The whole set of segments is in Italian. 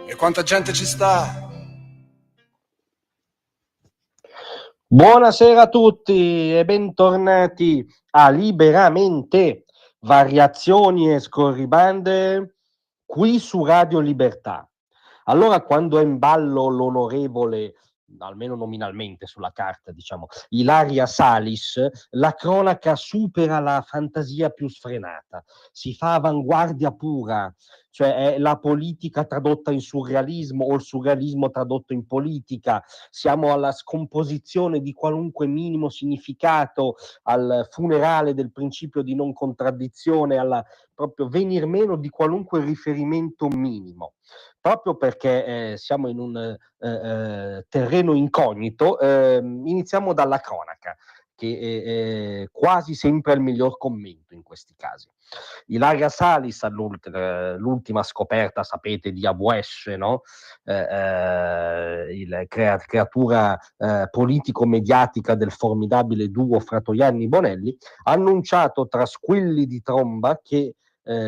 E quanta gente ci sta? Buonasera a tutti e bentornati a Liberamente, variazioni e scorribande qui su Radio Libertà. Allora, quando è in ballo l'onorevole, almeno nominalmente sulla carta, diciamo, Ilaria Salis, la cronaca supera la fantasia più sfrenata, si fa avanguardia pura, cioè è la politica tradotta in surrealismo o il surrealismo tradotto in politica. Siamo alla scomposizione di qualunque minimo significato, al funerale del principio di non contraddizione, alla proprio venir meno di qualunque riferimento minimo. Proprio perché siamo in un terreno incognito, iniziamo dalla cronaca, che è quasi sempre il miglior commento in questi casi. Ilaria Salis, l'ultima scoperta, sapete, di AWS, no? Creatura politico-mediatica del formidabile duo Fratoianni-Bonelli, ha annunciato tra squilli di tromba che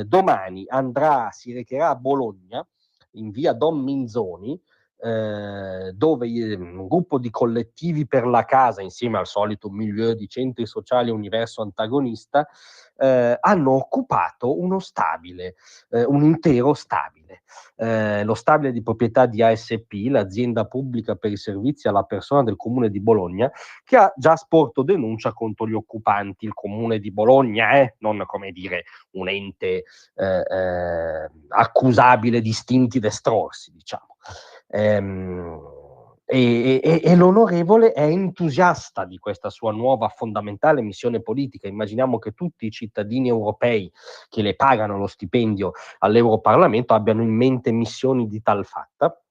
domani si recherà a Bologna, in via Don Minzoni, dove un gruppo di collettivi per la casa, insieme al solito milieu di centri sociali Universo Antagonista, hanno occupato uno stabile, un intero stabile. Lo stabile di proprietà di ASP, l'azienda pubblica per i servizi alla persona del Comune di Bologna, che ha già sporto denuncia contro gli occupanti. Il Comune di Bologna, non come dire un ente accusabile di istinti destrorsi, diciamo. E l'onorevole è entusiasta di questa sua nuova fondamentale missione politica. Immaginiamo che tutti i cittadini europei che le pagano lo stipendio all'Europarlamento abbiano in mente missioni di tal fatta,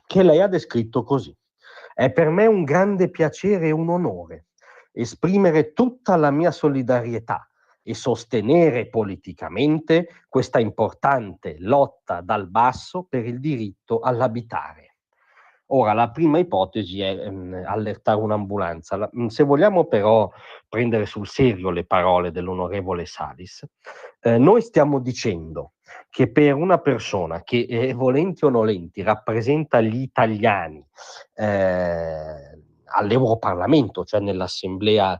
che lei ha descritto così: è per me un grande piacere e un onore esprimere tutta la mia solidarietà e sostenere politicamente questa importante lotta dal basso per il diritto all'abitare. Ora, la prima ipotesi è allertare un'ambulanza. Se vogliamo però prendere sul serio le parole dell'onorevole Salis, noi stiamo dicendo che per una persona che, volenti o nolenti, rappresenta gli italiani all'Europarlamento, cioè nell'assemblea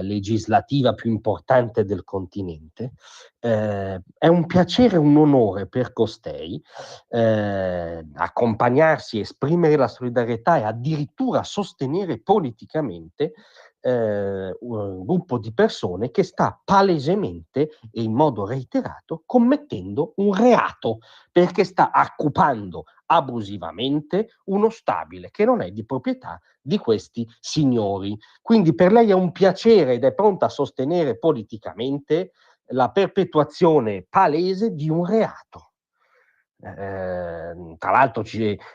legislativa più importante del continente, è un piacere e un onore per costei accompagnarsi, esprimere la solidarietà e addirittura sostenere politicamente un gruppo di persone che sta palesemente e in modo reiterato commettendo un reato, perché sta occupando abusivamente uno stabile che non è di proprietà di questi signori. Quindi per lei è un piacere ed è pronta a sostenere politicamente la perpetuazione palese di un reato. Tra l'altro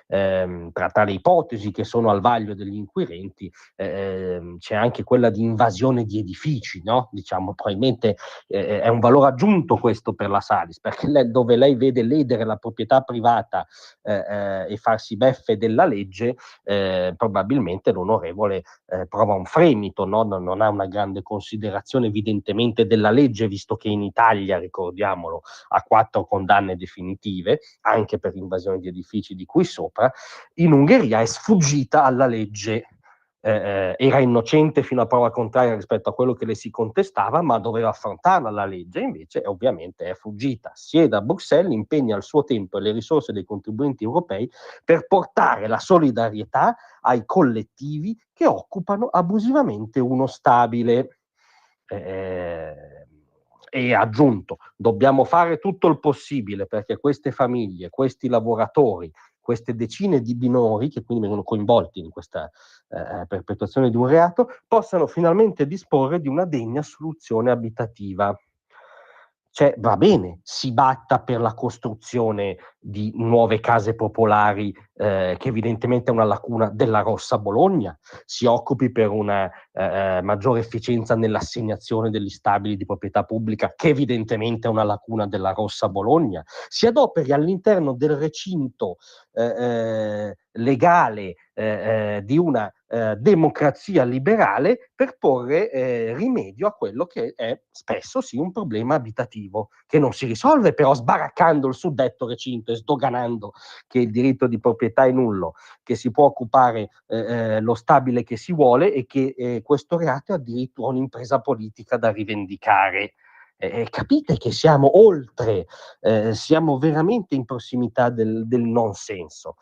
tra le ipotesi che sono al vaglio degli inquirenti c'è anche quella di invasione di edifici, no? Diciamo, probabilmente è un valore aggiunto questo per la Salis, perché dove lei vede ledere la proprietà privata e farsi beffe della legge, probabilmente l'onorevole prova un fremito, no? Non ha una grande considerazione evidentemente della legge, visto che in Italia, ricordiamolo, ha 4 condanne definitive, anche per invasione di edifici di cui sopra. In Ungheria è sfuggita alla legge, era innocente fino a prova contraria rispetto a quello che le si contestava, ma doveva affrontarla la legge, invece ovviamente è fuggita. Siede a Bruxelles, impegna il suo tempo e le risorse dei contribuenti europei per portare la solidarietà ai collettivi che occupano abusivamente uno stabile. E aggiunto, dobbiamo fare tutto il possibile perché queste famiglie, questi lavoratori, queste decine di minori che quindi vengono coinvolti in questa perpetuazione di un reato, possano finalmente disporre di una degna soluzione abitativa. Cioè, va bene, si batta per la costruzione di nuove case popolari, che evidentemente è una lacuna della Rossa Bologna, si occupi per una maggiore efficienza nell'assegnazione degli stabili di proprietà pubblica, che evidentemente è una lacuna della Rossa Bologna, si adoperi all'interno del recinto legale di una democrazia liberale per porre rimedio a quello che è spesso sì un problema abitativo, che non si risolve però sbaraccando il suddetto recinto e sdoganando che il diritto di proprietà è nullo, che si può occupare lo stabile che si vuole e che questo reato è addirittura un'impresa politica da rivendicare. Capite che siamo oltre, siamo veramente in prossimità del non senso.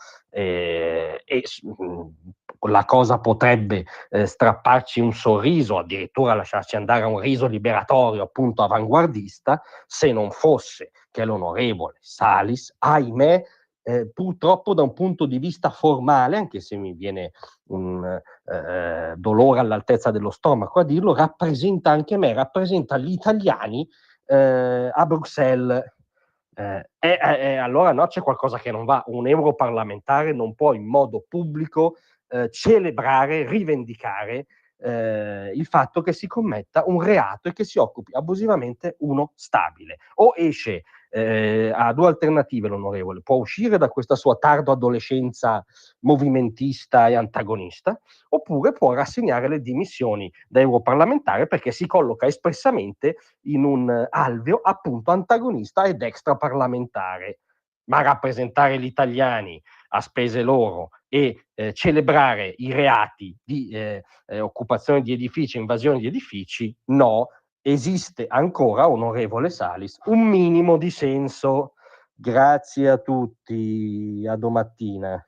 La cosa potrebbe strapparci un sorriso, addirittura lasciarci andare a un riso liberatorio, appunto avanguardista, se non fosse che l'onorevole Salis, ahimè, purtroppo da un punto di vista formale, anche se mi viene un dolore all'altezza dello stomaco a dirlo, rappresenta anche me, rappresenta gli italiani a Bruxelles. Allora no, c'è qualcosa che non va. Un europarlamentare non può in modo pubblico celebrare, rivendicare il fatto che si commetta un reato e che si occupi abusivamente uno stabile. O esce, ha due alternative l'onorevole: può uscire da questa sua tarda adolescenza movimentista e antagonista, oppure può rassegnare le dimissioni da europarlamentare, perché si colloca espressamente in un alveo appunto antagonista ed extraparlamentare. Ma rappresentare gli italiani a spese loro e celebrare i reati di occupazione di edifici, invasione di edifici, no. Esiste ancora, onorevole Salis, un minimo di senso. Grazie a tutti, a domattina.